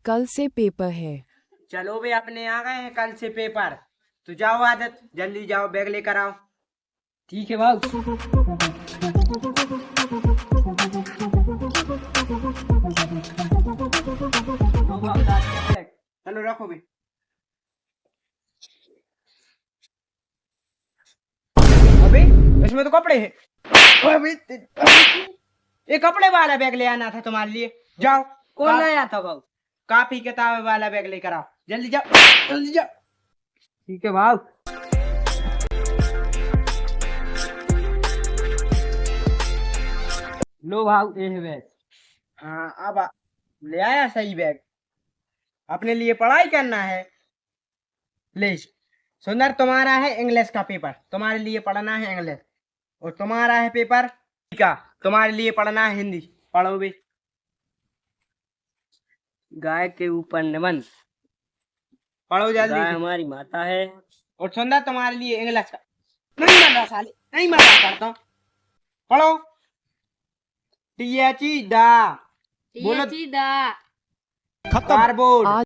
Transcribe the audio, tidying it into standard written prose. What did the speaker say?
कल से पेपर है। चलो वे अपने आ गए हैं कल से पेपर। तो जाओ आदत, जल्दी जाओ बैग लेकर आओ। ठीक है भाऊ। चलो रखो भी। अबे इसमें तो कपड़े हैं। ये कपड़े वाला बैग ले आना था तुम्हारे लिए। जाओ। कौन लाया था भाऊ? कापी किताब वाला बैग लेकर आओ, जल्दी जाओ जल्दी जाओ। ठीक है भाऊ। लो भाऊ ये है बैग। हाँ अब ले आया सही बैग। अपने लिए पढ़ाई करना है। ले सुंदर, तुम्हारा है इंग्लिश का पेपर, तुम्हारे लिए पढ़ना है इंग्लिश। और तुम्हारा है पेपर का, तुम्हारे लिए पढ़ना है हिंदी। पढ़ो भी। गाय के ऊपर निबंध। पढ़ो जल्दी गाय से। हमारी माता है। और सुंदर तुम्हारे लिए इंग्लिश का। नहीं मर रहा साले, नहीं मर रहा, पढ़ता हूँ। पढ़ो। टी एच ई दा। बोलो। टीएचई दा। कार्डबोर्ड।